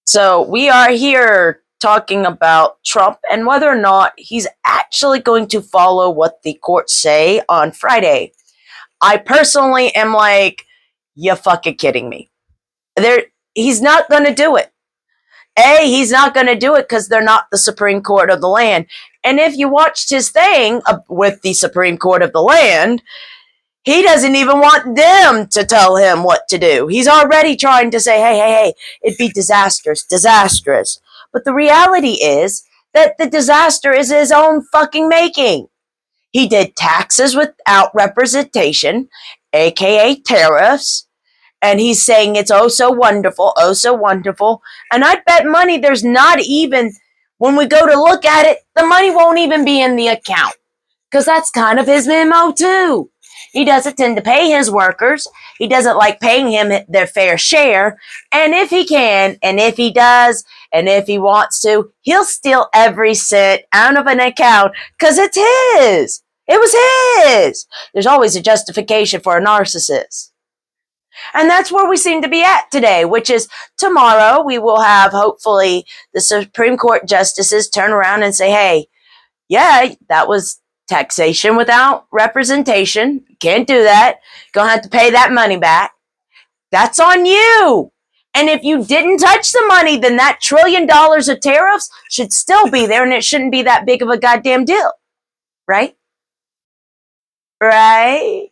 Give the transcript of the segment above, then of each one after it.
So we are here talking about Trump and whether or not he's actually going to follow what the courts say on Friday. I personally am like, you fucking kidding me. He's not going to do it. He's not going to do it because they're not the Supreme Court of the land. And if you watched his thing with the Supreme Court of the land, he doesn't even want them to tell him what to do. He's already trying to say, hey, it'd be disastrous. But the reality is that the disaster is his own fucking making. He did taxes without representation, aka tariffs, and he's saying it's oh so wonderful, oh so wonderful. And I bet money there's not even, when we go to look at it, the money won't even be in the account. Because that's kind of his memo too. He doesn't tend to pay his workers. He doesn't like paying him their fair share. And if he can, and if he does, and if he wants to, he'll steal every cent out of an account because it's his. It was his. There's always a justification for a narcissist. And that's where we seem to be at today, which is tomorrow we will have, hopefully, the Supreme Court justices turn around and say, hey, yeah, that was taxation without representation. Can't do that. Gonna have to pay that money back. That's on you. And if you didn't touch the money, then that $1 trillion of tariffs should still be there and it shouldn't be that big of a goddamn deal. Right? Right?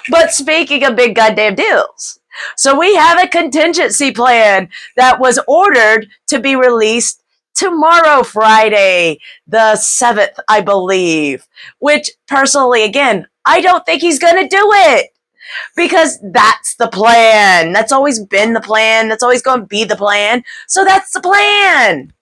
But speaking of big goddamn deals, so we have a contingency plan that was ordered to be released tomorrow, Friday, the 7th, I believe, which personally, again, I don't think he's going to do it because that's the plan. That's always been the plan. That's always going to be the plan. So that's the plan.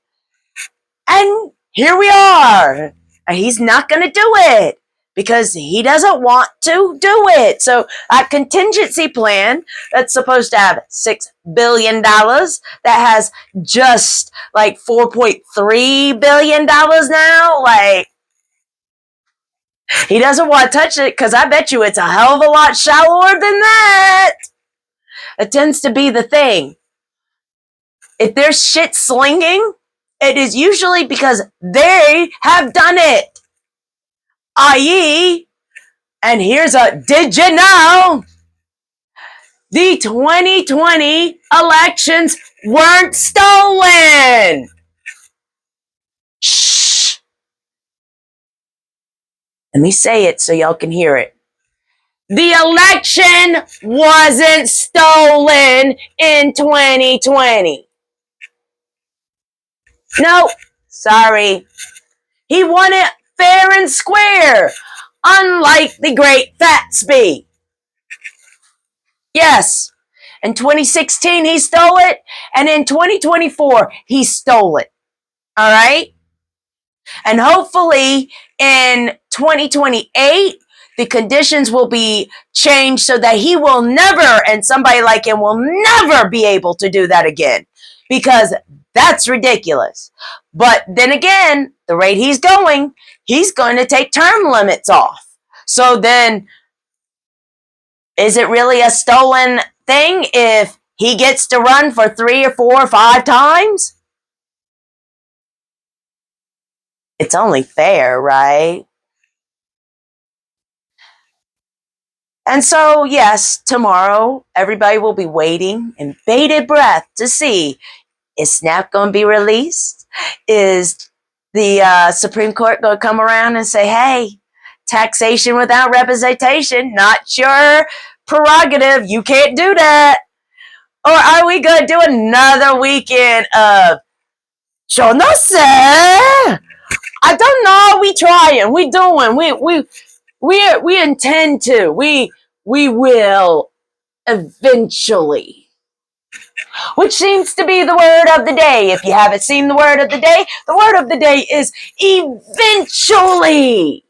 And here we are. And he's not going to do it because he doesn't want to do it. So a contingency plan that's supposed to have $6 billion that has just like $4.3 billion now. Like, he doesn't want to touch it because I bet you it's a hell of a lot shallower than that. It tends to be the thing. If there's shit slinging, it is usually because they have done it. I.e., and here's a did you know? The 2020 elections weren't stolen. Shh. Let me say it so y'all can hear it. The election wasn't stolen in 2020. No, sorry. He won it fair and square, unlike the Great Gatsby. Yes, in 2016 he stole it, and in 2024 he stole it. All right? And hopefully in 2028, the conditions will be changed so that he will never, and somebody like him will never be able to do that again. Because that's ridiculous. But then again, the rate he's going to take term limits off. So then, is it really a stolen thing if he gets to run for 3 or 4 or 5 times? It's only fair, right? And so, yes, tomorrow, everybody will be waiting in bated breath to see, is Snap going to be released? Is the Supreme Court going to come around and say, hey, taxation without representation, not your prerogative, you can't do that? Or are we going to do another weekend of, yo no sé, I don't know, we trying, we doing, we intend to, we will eventually. Which seems to be the word of the day. If you haven't seen the word of the day is eventually.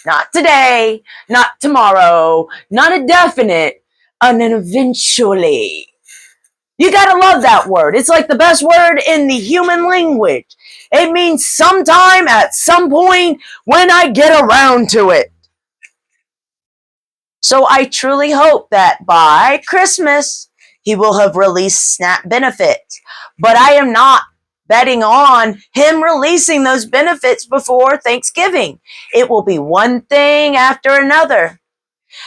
Not today, not tomorrow, not a definite, an eventually. You gotta love that word. It's like the best word in the human language. It means sometime at some point when I get around to it. So I truly hope that by Christmas, he will have released SNAP benefits. But I am not betting on him releasing those benefits before Thanksgiving. It will be one thing after another.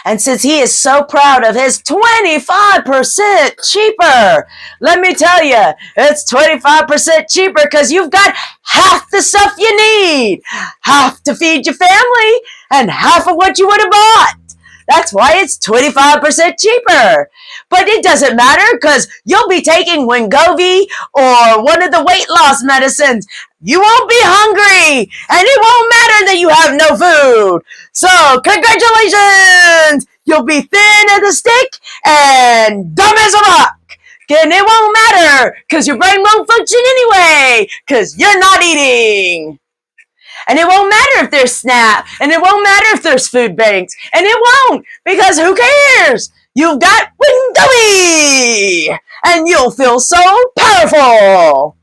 And since he is so proud of his 25% cheaper, let me tell you, it's 25% cheaper because you've got half the stuff you need, half to feed your family, and half of what you would have bought. That's why it's 25% cheaper. But it doesn't matter because you'll be taking Wegovy or one of the weight loss medicines. You won't be hungry, and it won't matter that you have no food. So, congratulations! You'll be thin as a stick and dumb as a rock. And it won't matter because your brain won't function anyway because you're not eating. And it won't matter if there's SNAP, and it won't matter if there's food banks, and it won't, because who cares? You've got Wegovy, and you'll feel so powerful.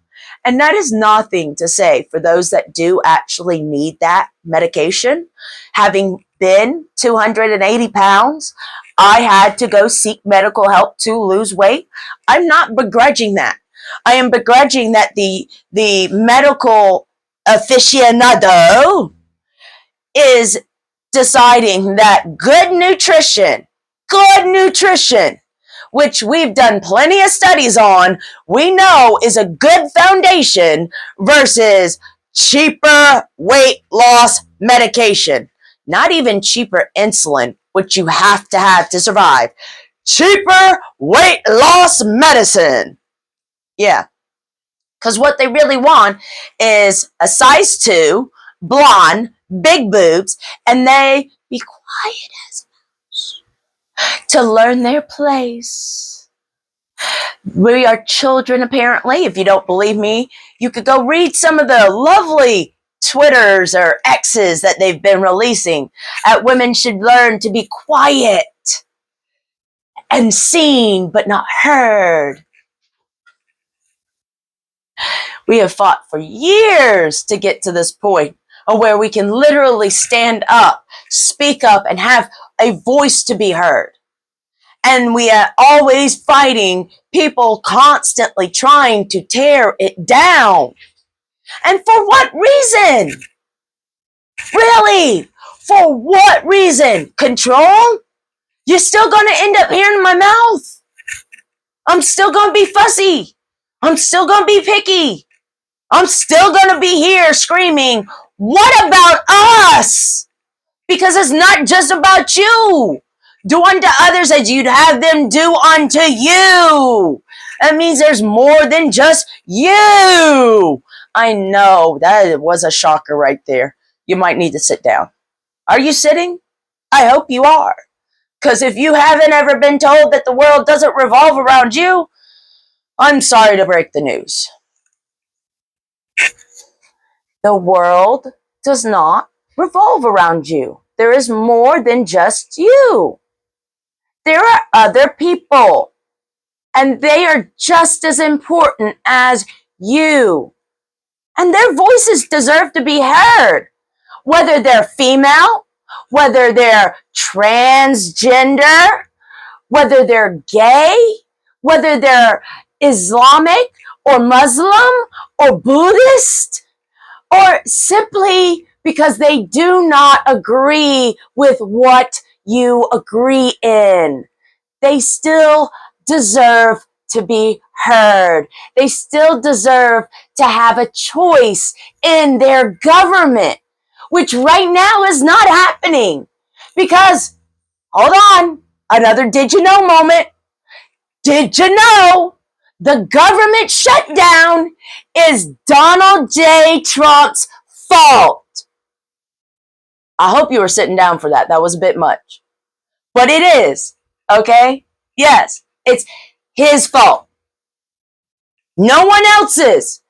And that is nothing to say for those that do actually need that medication. Having been 280 pounds, I had to go seek medical help to lose weight. I'm not begrudging that. I am begrudging that the medical aficionado is deciding that good nutrition, which we've done plenty of studies on, we know is a good foundation versus cheaper weight loss medication. Not even cheaper insulin, which you have to survive. Cheaper weight loss medicine. Yeah. Because what they really want is a size 2, blonde, big boobs, and they be quiet as mouse to learn their place. We are children, apparently. If you don't believe me, you could go read some of the lovely Twitters or X's that they've been releasing. Women should learn to be quiet and seen, but not heard. We have fought for years to get to this point where we can literally stand up, speak up, and have a voice to be heard. And we are always fighting people constantly trying to tear it down. And for what reason? Really? For what reason? Control? You're still going to end up hearing my mouth. I'm still going to be fussy. I'm still going to be picky. I'm still going to be here screaming, what about us? Because it's not just about you. Do unto others as you'd have them do unto you. That means there's more than just you. I know, that was a shocker right there. You might need to sit down. Are you sitting? I hope you are. Because if you haven't ever been told that the world doesn't revolve around you, I'm sorry to break the news. The world does not revolve around you. There is more than just you. There are other people, and they are just as important as you. And their voices deserve to be heard, whether they're female, whether they're transgender, whether they're gay, whether they're Islamic or Muslim or Buddhist, or simply because they do not agree with what you agree in. They still deserve to be heard. They still deserve to have a choice in their government, which right now is not happening. Because, hold on, another did you know moment. Did you know the government shutdown is Donald J. Trump's fault? I hope you were sitting down for that. That was a bit much. But it is, okay? Yes, it's his fault. No one else's.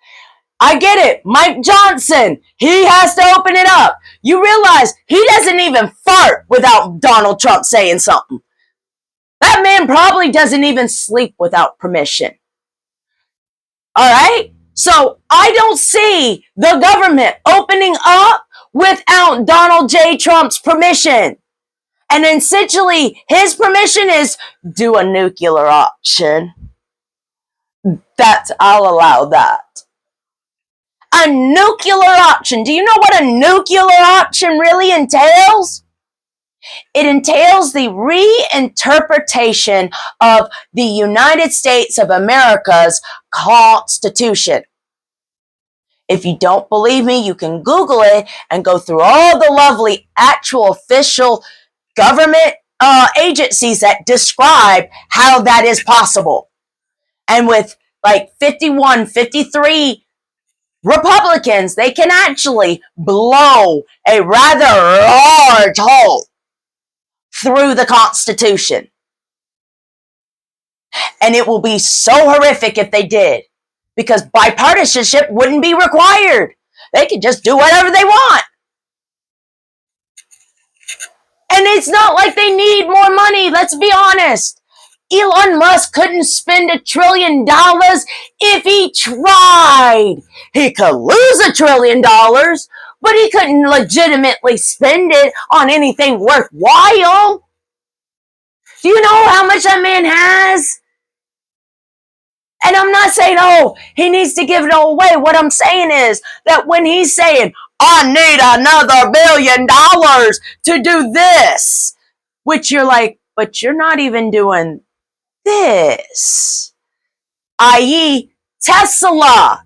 I get it. Mike Johnson, he has to open it up. You realize he doesn't even fart without Donald Trump saying something. That man probably doesn't even sleep without permission. All right? So I don't see the government opening up without Donald J. Trump's permission. And essentially, his permission is do a nuclear option. I'll allow that. A nuclear option. Do you know what a nuclear option really entails? It entails the reinterpretation of the United States of America's Constitution. If you don't believe me, you can Google it and go through all the lovely actual official government agencies that describe how that is possible. And with like 51, 53 Republicans, they can actually blow a rather large hole through the Constitution. And it will be so horrific if they did, because bipartisanship wouldn't be required. They could just do whatever they want. And it's not like they need more money, let's be honest. Elon Musk couldn't spend $1 trillion if he tried. He could lose $1 trillion, but he couldn't legitimately spend it on anything worthwhile. Do you know how much that man has? And I'm not saying, oh, he needs to give it all away. What I'm saying is that when he's saying, I need another $1 billion to do this, which you're like, but you're not even doing this, i.e. Tesla.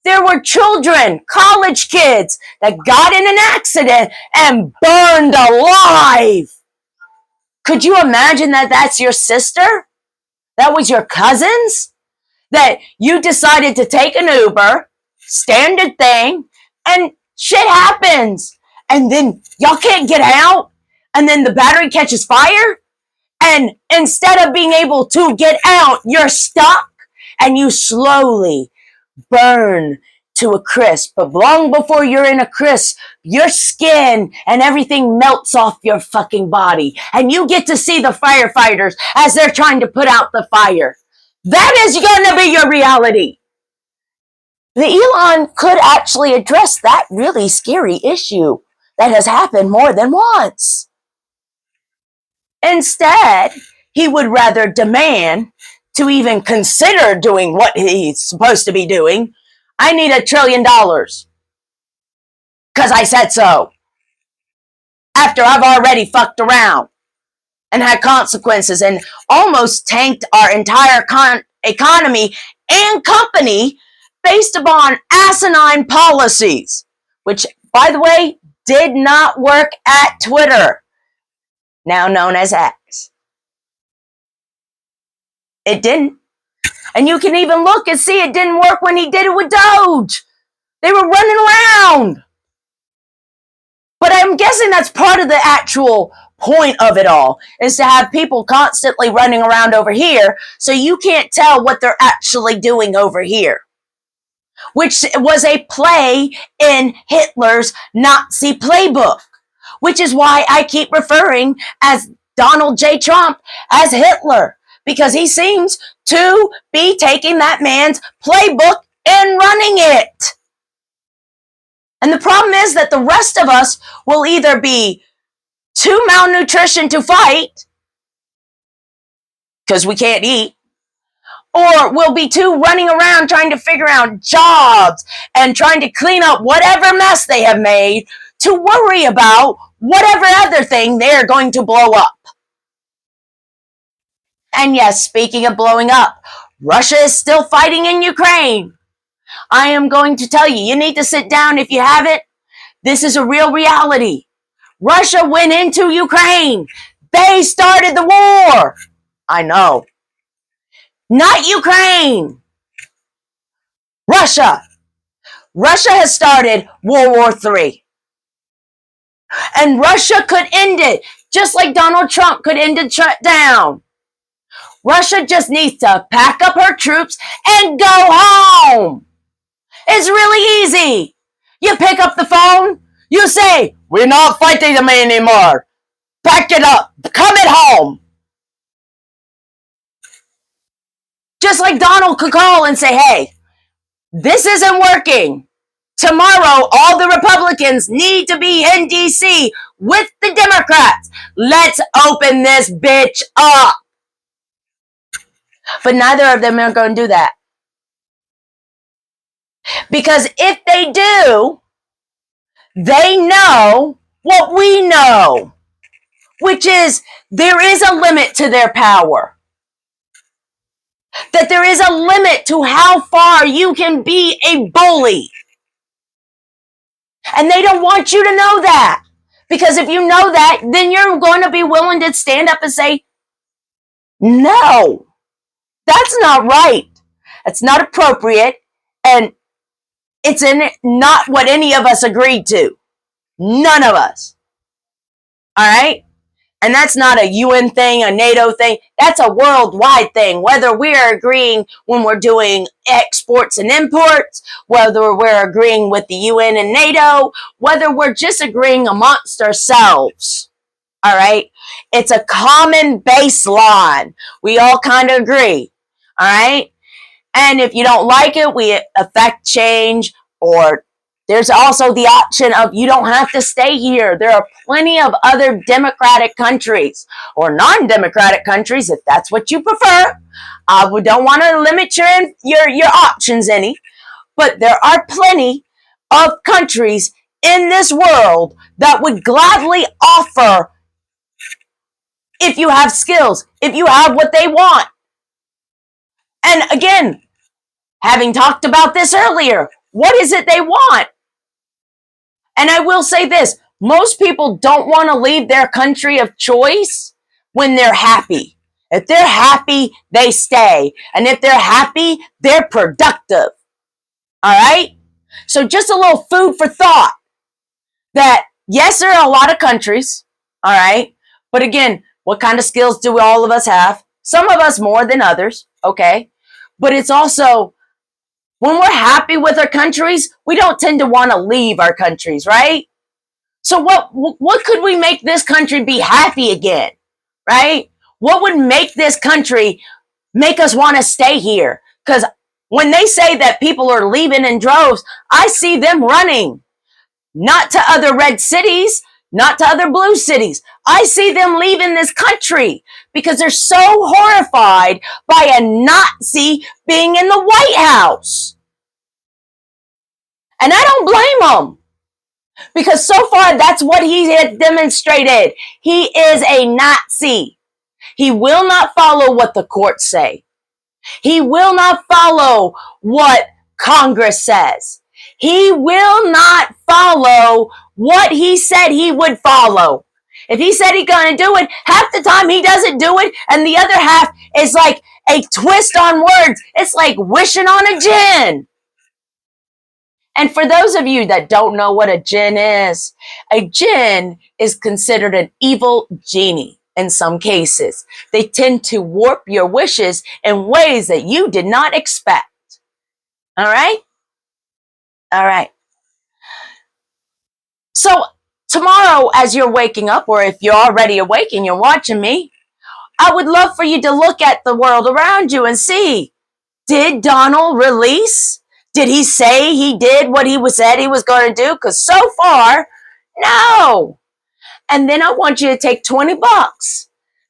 There were children, college kids, that got in an accident and burned alive. Could you imagine that that's your sister? That was your cousins? That you decided to take an Uber, standard thing, and shit happens. And then y'all can't get out, and then the battery catches fire, and instead of being able to get out, you're stuck, and you slowly burn to a crisp. But long before you're in a crisp, your skin and everything melts off your fucking body, and you get to see the firefighters as they're trying to put out the fire. That is going to be your reality. The Elon could actually address that really scary issue that has happened more than once. Instead, he would rather demand to even consider doing what he's supposed to be doing. I need $1 trillion because I said so. After I've already fucked around and had consequences and almost tanked our entire economy and company based upon asinine policies, which, by the way, did not work at Twitter, now known as X. It didn't. And you can even look and see it didn't work when he did it with Doge. They were running around. But I'm guessing that's part of the actual point of it all, is to have people constantly running around over here so you can't tell what they're actually doing over here, which was a play in Hitler's Nazi playbook, which is why I keep referring as Donald J. Trump as Hitler, because he seems to be taking that man's playbook and running it. And the problem is that the rest of us will either be too malnutrition to fight, because we can't eat, or we'll be too running around trying to figure out jobs and trying to clean up whatever mess they have made to worry about whatever other thing they're going to blow up. And yes, speaking of blowing up, Russia is still fighting in Ukraine. I am going to tell you, you need to sit down if you haven't. This is a real reality. Russia went into Ukraine. They started the war. I know. Not Ukraine. Russia. Russia has started World War III. And Russia could end it, just like Donald Trump could end it shutdown. Russia just needs to pack up her troops and go home. It's really easy. You pick up the phone, you say, we're not fighting them anymore. Pack it up, come at home. Just like Donald could call and say, hey, this isn't working. Tomorrow, all the Republicans need to be in D.C. with the Democrats. Let's open this bitch up. But neither of them are going to do that. Because if they do, they know what we know, which is there is a limit to their power. That there is a limit to how far you can be a bully. And they don't want you to know that. Because if you know that, then you're going to be willing to stand up and say, no, that's not right. That's not appropriate. And it's not what any of us agreed to. None of us. All right? And that's not a UN thing, a NATO thing. That's a worldwide thing. Whether we're agreeing when we're doing exports and imports, whether we're agreeing with the UN and NATO, whether we're just agreeing amongst ourselves. All right? It's a common baseline. We all kind of agree. All right? And if you don't like it, we affect change, or there's also the option of you don't have to stay here. There are plenty of other democratic countries or non-democratic countries, if that's what you prefer. We don't want to limit your options any, but there are plenty of countries in this world that would gladly offer if you have skills, if you have what they want. And again, having talked about this earlier, what is it they want? And I will say this, most people don't want to leave their country of choice when they're happy. If they're happy, they stay. And if they're happy, they're productive. All right? So just a little food for thought that, yes, there are a lot of countries. All right? But again, what kind of skills do all of us have? Some of us more than others. Okay? But it's also, when we're happy with our countries, we don't tend to want to leave our countries, right? So what could we make this country be happy again, right? What would make this country make us want to stay here? Because when they say that people are leaving in droves, I see them running, not to other red cities, not to other blue cities. I see them leaving this country because they're so horrified by a Nazi being in the White House. And I don't blame them. Because so far, that's what he has demonstrated. He is a Nazi. He will not follow what the courts say. He will not follow what Congress says. He will not follow what he said he would follow. If he said he's going to do it, half the time he doesn't do it, and the other half is like a twist on words. It's like wishing on a gin. And for those of you that don't know what a jinn is considered an evil genie in some cases. They tend to warp your wishes in ways that you did not expect. All right? All right. So tomorrow, as you're waking up, or if you're already awake and you're watching me, I would love for you to look at the world around you and see, did Donald release? Did he say he did what he said he was going to do? Because so far, no. And then I want you to take $20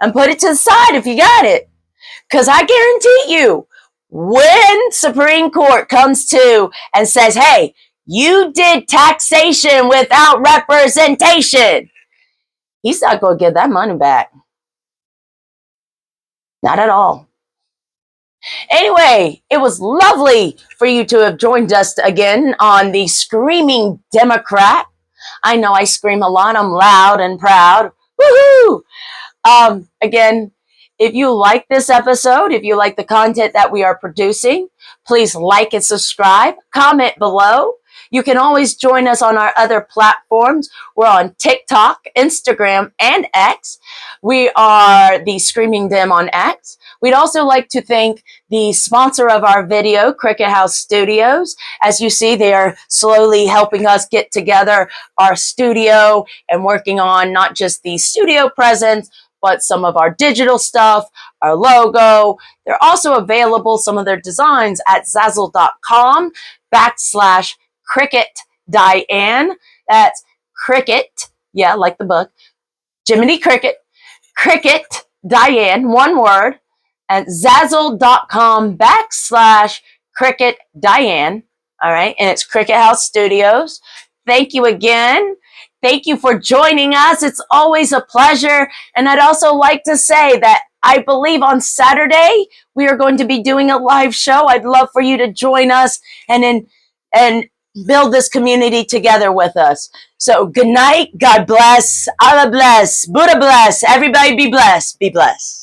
and put it to the side if you got it. Because I guarantee you, when Supreme Court comes to and says, hey, you did taxation without representation, he's not going to get that money back. Not at all. Anyway, it was lovely for you to have joined us again on the Screaming Democrat. I know I scream a lot. I'm loud and proud. Woohoo! Again, if you like this episode, if you like the content that we are producing, please like and subscribe. Comment below. You can always join us on our other platforms. We're on TikTok, Instagram, and X. We are the Screaming Dem on X. We'd also like to thank the sponsor of our video, Cricket House Studios. As you see, they are slowly helping us get together our studio and working on not just the studio presence, but some of our digital stuff, our logo. They're also available, some of their designs, at Zazzle.com/Cricket Diane. That's Cricket, yeah, like the book. Jiminy Cricket, Cricket Diane, one word, at Zazzle.com/Cricket Diane. All right. And it's Cricket House Studios. Thank you again. Thank you for joining us. It's always a pleasure. And I'd also like to say that I believe on Saturday we are going to be doing a live show. I'd love for you to join us and build this community together with us. So good night. God bless. Allah bless. Buddha bless. Everybody be blessed. Be blessed.